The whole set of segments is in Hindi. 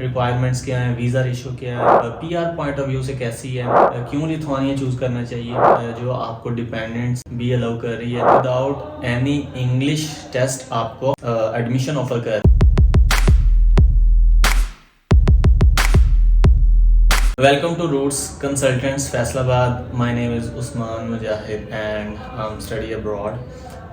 रिक्वायरमेंट्स क्या हैं, वीज़ा रेशो क्या है, पीआर पॉइंट ऑफ व्यू से कैसी है, क्यों लिथुआनिया चूज़ करना चाहिए, जो आपको डिपेंडेंट्स भी अलाउ कर रही है विदाउट एनी इंग्लिश टेस्ट आपको एडमिशन ऑफर कर। Welcome to Roots Consultants Faisalabad. My name is Usman Mujahid and I'm study abroad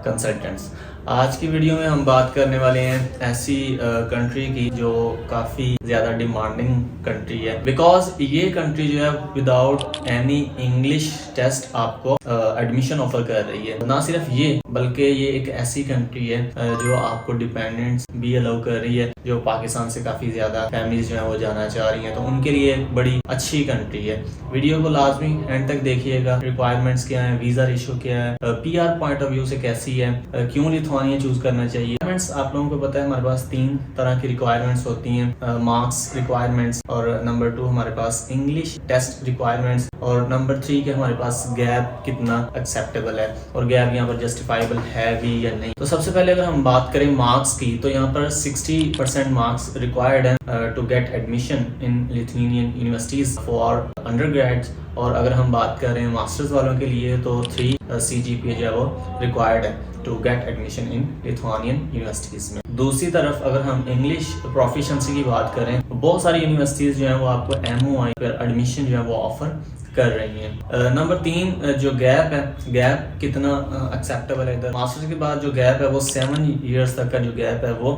consultants. आज की वीडियो में हम बात करने वाले हैं ऐसी कंट्री की जो काफ़ी ज़्यादा डिमांडिंग कंट्री है, बिकॉज ये कंट्री जो है विदाउट एनी इंग्लिश टेस्ट आपको एडमिशन ऑफर कर रही है। ना सिर्फ ये बल्कि ये एक ऐसी कंट्री है जो आपको डिपेंडेंट्स भी अलाउ कर रही है, जो पाकिस्तान से काफ़ी ज़्यादा फैमिलीज जो है वो जाना चाह रही हैं, तो उनके लिए एक बड़ी अच्छी कंट्री है। वीडियो को लाजमी एंड तक देखिएगा। रिक्वायरमेंट्स क्या है, वीज़ा रेशो क्या है, पीआर पॉइंट ऑफ व्यू से कैसी है, क्यों लिथुआनिया चूज करना चाहिए। रिक्वायरमेंट्स आप लोगों को पता है हमारे पास 3 तरह की रिक्वायरमेंट्स होती हैं, मार्क्स रिक्वायरमेंट्स, और नंबर 2 हमारे पास इंग्लिश टेस्ट रिक्वायरमेंट्स, और नंबर 3 के हमारे पास गैप कितना एक्सेप्टेबल है और गैप यहाँ पर जस्टिफाइबल है भी या नहीं। तो सबसे पहले अगर हम बात करें मार्क्स की, तो यहाँ पर 60% मार्क्स रिक्वायर्ड है to get admission in Lithuanian universities for undergrads, और अगर हम बात करें मास्टर्स वालों के लिए तो 3 CGPA जो है वो रिक्वायर्ड है to get admission in Lithuanian universities में। दूसरी तरफ अगर हम इंग्लिश प्रोफिशिएंसी की बात करें तो बहुत सारी यूनिवर्सिटीज जो है वो आपको MOI पर एडमिशन जो है वो ऑफर कर रही हैं। नंबर 3 जो गैप है, गैप कितना एक्सेप्टेबल है। इधर मास्टर्स के बाद जो गैप है वो 7 ईयर्स तक का जो गैप है वो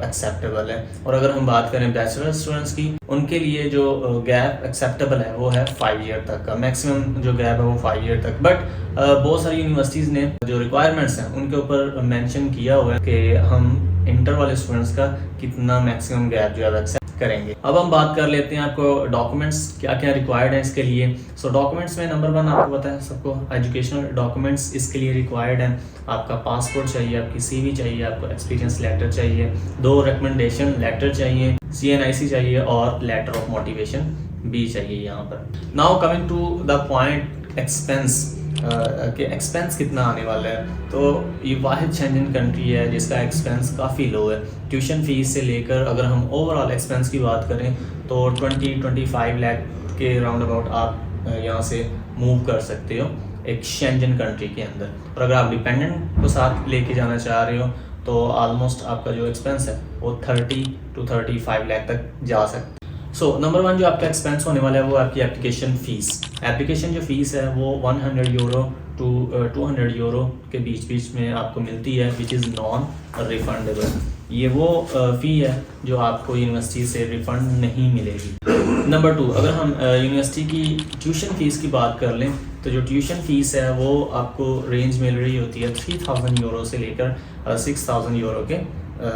एक्सेप्टेबल है। और अगर हम बात करें बैचलर स्टूडेंट्स की, उनके लिए जो गैप एक्सेप्टेबल है वो है 5 ईयर तक का, मैक्सिमम जो गैप है वो 5 ईयर तक। बट बहुत सारी यूनिवर्सिटीज़ ने जो रिक्वायरमेंट्स हैं उनके ऊपर मेंशन किया हुआ है कि हम इंटर वाले स्टूडेंट्स का कितना मैक्सिमम गैप जो है एक्सेप्ट करेंगे। अब हम बात कर लेते हैं आपको डॉक्यूमेंट्स क्या क्या रिक्वायर्ड है इसके लिए। सो डॉक्यूमेंट्स में नंबर 1 आपको पता है सबको, एजुकेशनल डॉक्यूमेंट्स इसके लिए रिक्वायर्ड है। आपका पासपोर्ट चाहिए, आपकी CV चाहिए, आपको एक्सपीरियंस लेटर चाहिए, 2 रिकमेंडेशन लेटर चाहिए, CNIC चाहिए और लेटर ऑफ मोटिवेशन भी चाहिए यहाँ पर। Now coming to the point expense, कि एक्सपेंस कितना आने वाला है। तो ये वाहिद शेंजन कंट्री है जिसका एक्सपेंस काफ़ी लो है। ट्यूशन फीस से लेकर अगर हम ओवरऑल एक्सपेंस की बात करें तो 20-25 लाख के राउंड अबाउट आप यहाँ से मूव कर सकते हो एक शेंजन कंट्री के अंदर। और अगर आप डिपेंडेंट को साथ लेके जाना चाह रहे हो तो ऑलमोस्ट आपका जो एक्सपेंस है वो 30-35 लाख तक जा सकता है। सो नंबर 1 जो आपका एक्सपेंस होने वाला है वो आपकी एप्लीकेशन फ़ीस। एप्लीकेशन जो फ़ीस है वो 100 यूरो टू 200 यूरो के बीच में आपको मिलती है, विच इज़ नॉन रिफंडेबल। ये वो फ़ी है जो आपको यूनिवर्सिटी से रिफ़ंड नहीं मिलेगी। नंबर 2 अगर हम यूनिवर्सिटी की ट्यूशन फ़ीस की बात कर लें तो जो ट्यूशन फ़ीस है वो आपको रेंज मिल रही होती है 3000 यूरो से लेकर 6000 यूरो के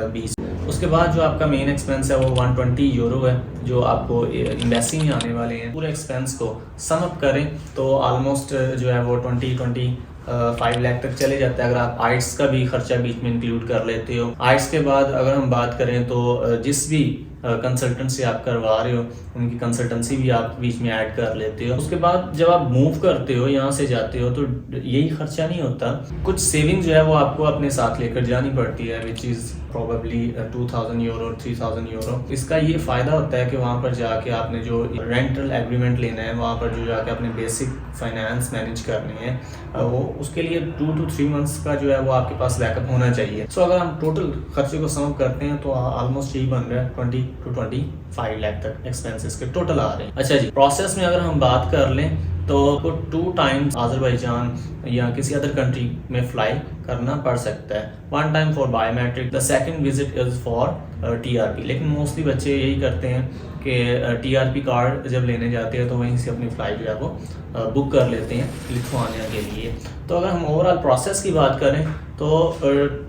बीच। उसके बाद जो आपका मेन एक्सपेंस है वो 120 यूरो है जो आपको एम्बेसी में आने वाले हैं। पूरे एक्सपेंस को सम अप करें तो ऑलमोस्ट जो है वो 25 लाख तक चले जाता है अगर आप आइट्स का भी खर्चा बीच में इंक्लूड कर लेते हो। आइट्स के बाद अगर हम बात करें तो जिस भी कंसल्टेंट से आप करवा रहे हो उनकी कंसल्टेंसी भी आप बीच में ऐड कर लेते हो। उसके बाद जब आप मूव करते हो, यहाँ से जाते हो, तो यही खर्चा नहीं होता, कुछ सेविंग जो है वो आपको अपने साथ लेकर जानी पड़ती है, which is probably 2000 euro 3000 euro. इसका ये फ़ायदा होता है कि वहाँ पर जाके आपने जो रेंटल एग्रीमेंट लेना है, वहाँ पर जो जाके अपने बेसिक फाइनेंस मैनेज करने हैं, वो उसके लिए 2 to 3 मंथ्स का जो है वो आपके पास बैकअप होना चाहिए। सो अगर हम टोटल खर्चे को सम करते हैं तो ऑलमोस्ट यही बन रहा है 20 to 25 लाख तक एक्सपेंसेस के टोटल आ रहे हैं। अच्छा जी, प्रोसेस में अगर हम बात कर लें तो 2 टाइम्स अज़रबैजान या किसी अदर कंट्री में फ्लाई करना पड़ सकता है। 1 time for biometric, the second visit is for TRP। लेकिन मोस्टली बच्चे यही करते हैं कि TRP कार्ड जब लेने जाते हैं तो वहीं से अपनी फ़्लाइट जो है वो बुक कर लेते हैं लिथुआनिया के लिए। तो अगर हम ओवरऑल प्रोसेस की बात करें तो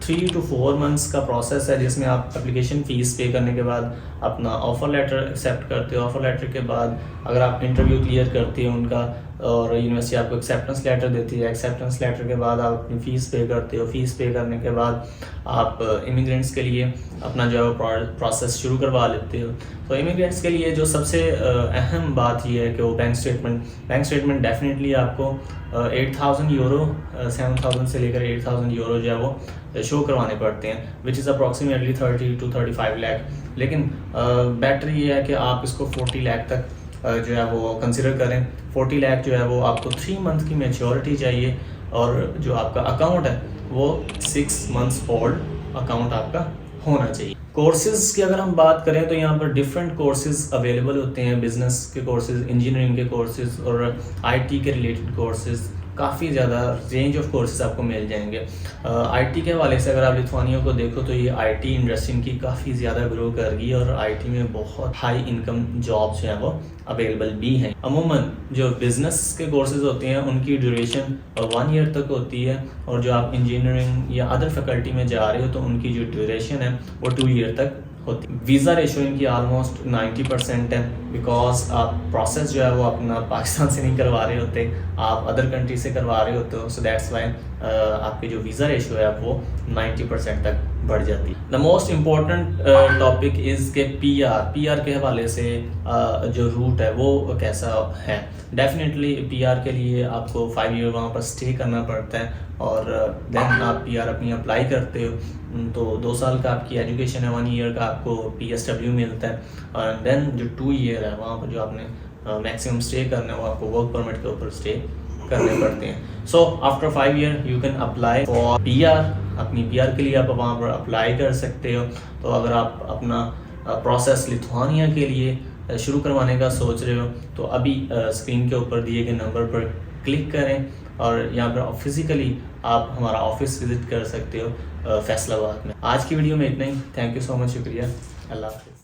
3 to 4 मंथ्स का प्रोसेस है जिसमें आप एप्लीकेशन फ़ीस पे करने के बाद अपना ऑफ़र लेटर एक्सेप्ट करते हो। ऑफ़र लेटर के बाद अगर आप इंटरव्यू क्लियर करते हो उनका और यूनिवर्सिटी आपको एक्सेप्टेंस लेटर देती है। एक्सेप्टेंस लेटर के बाद आप अपनी फ़ीस पे करते हो। फ़ीस पे करने के बाद आप इमिग्रेंट्स के लिए अपना जो है वो प्रोसेस शुरू करवा लेते हो। तो इमिग्रेंट्स के लिए जो सबसे अहम बात ये है कि वो बैंक स्टेटमेंट डेफिनेटली आपको 8,000 यूरो 7,000 से लेकर 8,000 यूरो जो है वो शो करवाने पड़ते हैं, which is approximately 30 to 35 lakh. लेकिन बेटर ये है कि आप इसको 40 लाख तक जो है वो कंसिडर करें। 40 लाख जो है वो आपको 3 मंथ की मैच्योरिटी चाहिए, और जो आपका अकाउंट है वो 6 मंथ्स ओल्ड अकाउंट आपका होना चाहिए। कोर्सेज़ की अगर हम बात करें तो यहाँ पर डिफरेंट कोर्सेज़ अवेलेबल होते हैं। बिज़नेस के कोर्सेज़, इंजीनियरिंग के कोर्सेज़ और आईटी के रिलेटेड कोर्सेज़, काफ़ी ज़्यादा रेंज ऑफ कोर्सेज़ आपको मिल जाएंगे। आईटी के हवाले से अगर आप लिथुआनिया को देखो तो ये आईटी इंडस्ट्री की काफ़ी ज़्यादा ग्रो कर गई, और आईटी में बहुत हाई इनकम जॉब्स जो हैं वो अवेलेबल भी हैं। अमूमन जो बिज़नेस के कोर्सेज़ होते हैं उनकी ड्यूरेशन 1 ईयर तक होती है, और जो आप इंजीनियरिंग या अदर फैकल्टी में जा रहे हो तो उनकी जो ड्यूरेशन है वो 2 ईयर तक होती है। वीज़ा रेशो इनकी ऑलमोस्ट 90% है, बिकॉज आप प्रोसेस जो है वो अपना पाकिस्तान से नहीं करवा रहे होते, आप अदर कंट्री से करवा रहे होते हो। सो दैट्स वाई आपकी जो वीज़ा रेशो है वो 90% तक बढ़ जाती है। The most important topic is के पीआर के हवाले से जो रूट है वो कैसा है। डेफिनेटली पीआर के लिए आपको 5 ईयर वहाँ पर स्टे करना पड़ता है, और देन आप पीआर अपनी अप्लाई करते हो। तो 2 साल का आपकी एजुकेशन है, 1 ईयर का आपको PSW मिलता है, और देन जो 2 ईयर है वहाँ पर जो आपने मैक्सिमम स्टे करना है वो आपको वर्क परमिट के ऊपर स्टे करने पड़ते हैं। So after 5 year you can apply for PR. अपनी पीआर के लिए आप वहाँ पर अप्लाई कर सकते हो। तो अगर आप अपना प्रोसेस लिथुआनिया के लिए शुरू करवाने का सोच रहे हो तो अभी स्क्रीन के ऊपर दिए गए नंबर पर क्लिक करें, और यहाँ पर फिज़िकली आप हमारा ऑफिस विज़िट कर सकते हो फैसलाबाद में। आज की वीडियो में इतना ही। थैंक यू सो मच, शुक्रिया, अल्लाह हाफ़िज़।